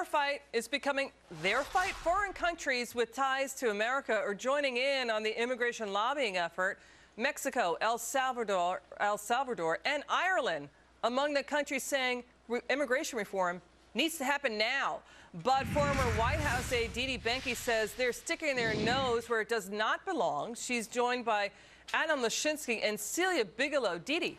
our fight is becoming their fight. Foreign countries with ties to America are joining in on the immigration lobbying effort. Mexico, El Salvador, and Ireland among the countries saying immigration reform needs to happen now. But former White House aide Benkie says they're sticking their nose where it does not belong. She's joined by Adam Lashinsky and Celia Bigelow. Didi.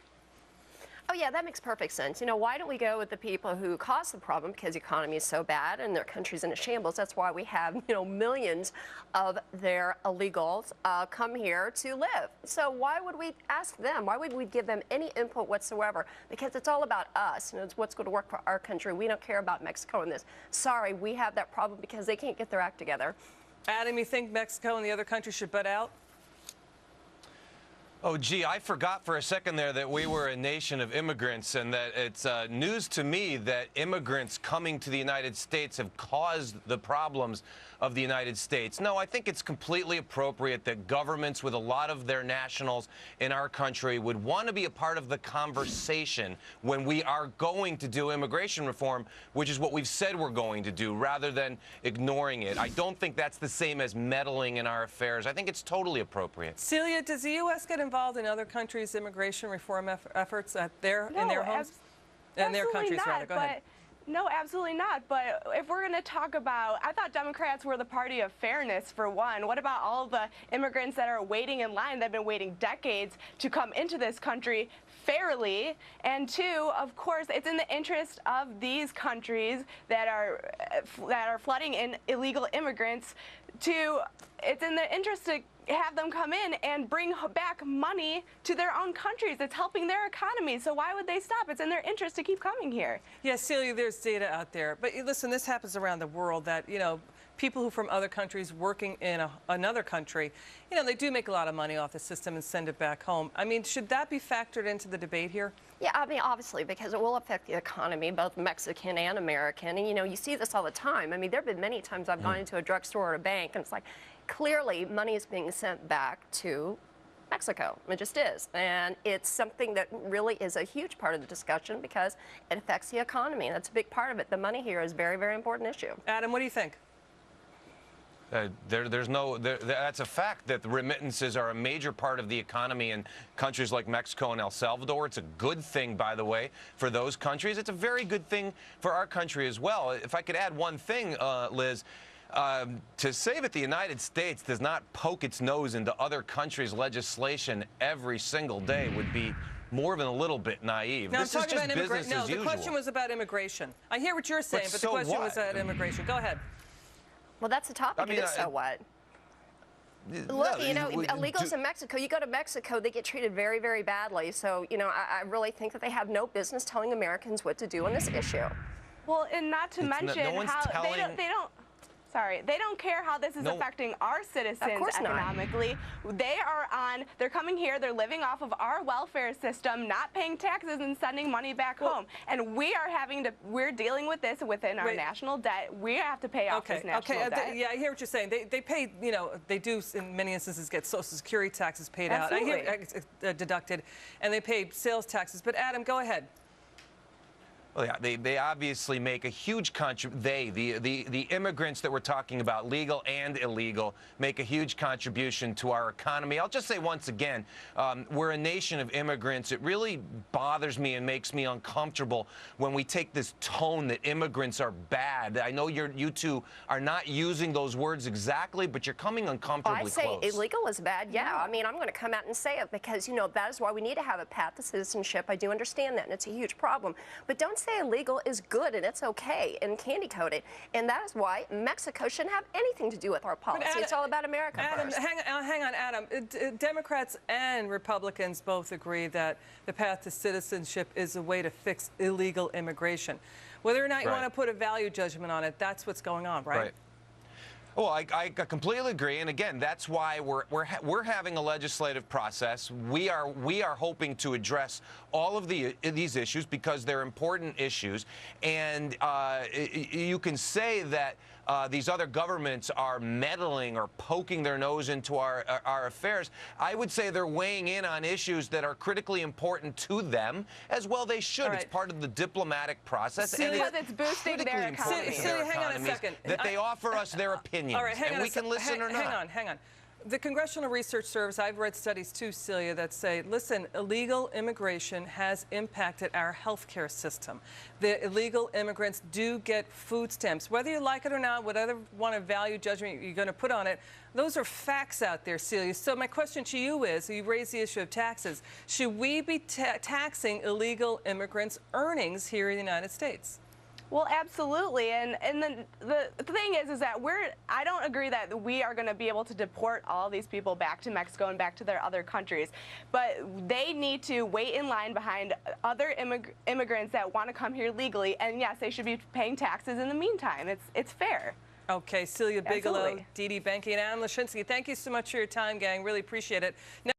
Oh, yeah, that makes perfect sense. You know, why don't we go with the people who caused the problem because the economy is so bad and their country's in a shambles? That's why we have, millions of their illegals come here to live. So why would we ask them? Why would we give them any input whatsoever? Because it's all about us, and it's what's going to work for our country. We don't care about Mexico in this. Sorry, we have that problem because they can't get their act together. Adam, you think Mexico and the other countries should butt out? Oh, gee, I forgot for a second there that we were a nation of immigrants, and that it's news to me that immigrants coming to the United States have caused the problems of the United States. No, I think it's completely appropriate that governments with a lot of their nationals in our country would want to be a part of the conversation when we are going to do immigration reform, which is what we've said we're going to do, rather than ignoring it. I don't think that's the same as meddling in our affairs. I think it's totally appropriate. Celia, does the U.S. get involved in other countries' immigration reform efforts in their homes? In their countries, rather. Go ahead. No, absolutely not. But if we're going to talk about, I thought Democrats were the party of fairness, for one. What about all the immigrants that are waiting in line, that have been waiting decades to come into this country fairly? And two, of course, it's in the interest of these countries that are flooding in illegal immigrants it's in their interest to have them come in and bring back money to their own countries. It's helping their economy. So why would they stop? It's in their interest to keep coming here. Yeah, Celia, there's data out there. But listen, this happens around the world that, people who from other countries working in another country, they do make a lot of money off the system and send it back home. I mean, should that be factored into the debate here? Yeah, I mean, obviously, because it will affect the economy, both Mexican and American. And, you see this all the time. I mean, there have been many times I've gone into a drugstore or a bank, and it's like, clearly money is being sent back to Mexico. It just is. And it's something that really is a huge part of the discussion because it affects the economy. That's a big part of it. The money here is a very, very important issue. Adam, what do you think? That's a fact that the remittances are a major part of the economy in countries like Mexico and El Salvador. It's a good thing, by the way, for those countries. It's a very good thing for our country as well. If I could add one thing, Liz, to say that the United States does not poke its nose into other countries' legislation every single day would be more than a little bit naive. No, this is just business as usual. The question was about immigration. I hear what you're saying, but the question was about immigration. Go ahead. Well, that's the topic. So what? Look, illegals in Mexico, you go to Mexico, they get treated very, very badly. So, I really think that they have no business telling Americans what to do on this issue. Well, and not to mention how they don't care how this is affecting our citizens economically. They're coming here, they're living off of our welfare system, not paying taxes and sending money back home. And we're dealing with this within our national debt. We have to pay off this national debt. Yeah, I hear what you're saying. They pay, they do in many instances get Social Security taxes paid Absolutely. out. I hear deducted, and they pay sales taxes. But Adam, go ahead. Well, yeah, they obviously make a huge contribution. The immigrants that we're talking about, legal and illegal, make a huge contribution to our economy. I'll just say once again, we're a nation of immigrants. It really bothers me and makes me uncomfortable when we take this tone that immigrants are bad. I know you two are not using those words exactly, but you're coming uncomfortably close. I say illegal is bad, yeah. I mean, I'm going to come out and say it because, that is why we need to have a path to citizenship. I do understand that, and it's a huge problem. But don't say illegal is good and it's okay and candy coated, and that is why Mexico shouldn't have anything to do with our policy. It's all about America first. Hang on, Adam. Democrats and Republicans both agree that the path to citizenship is a way to fix illegal immigration. Whether or not you want to put a value judgment on it, that's what's going on, right? Well, I completely agree, and again, that's why we're having a legislative process. We are hoping to address all of these issues because they're important issues, and you can say that these other governments are meddling or poking their nose into our affairs. I would say they're weighing in on issues that are critically important to them, as well they should. Right. It's part of the diplomatic process. Because it's boosting their economy. Celia, hang on a second. That they offer us their opinions, All right, and we can listen or not. Hang on. The Congressional Research Service, I've read studies too, Celia, that say, listen, illegal immigration has impacted our healthcare system. The illegal immigrants do get food stamps. Whether you like it or not, whatever value judgment you're going to put on it, those are facts out there, Celia. So my question to you is, you raised the issue of taxes. Should we be taxing illegal immigrants' earnings here in the United States? Well, absolutely, and then the thing is that I don't agree that we are going to be able to deport all these people back to Mexico and back to their other countries, but they need to wait in line behind other immigrants that want to come here legally, and yes, they should be paying taxes in the meantime. It's fair. Okay, Celia Bigelow, Absolutely. Benkie, and Adam Lashinsky, thank you so much for your time, gang. Really appreciate it. Now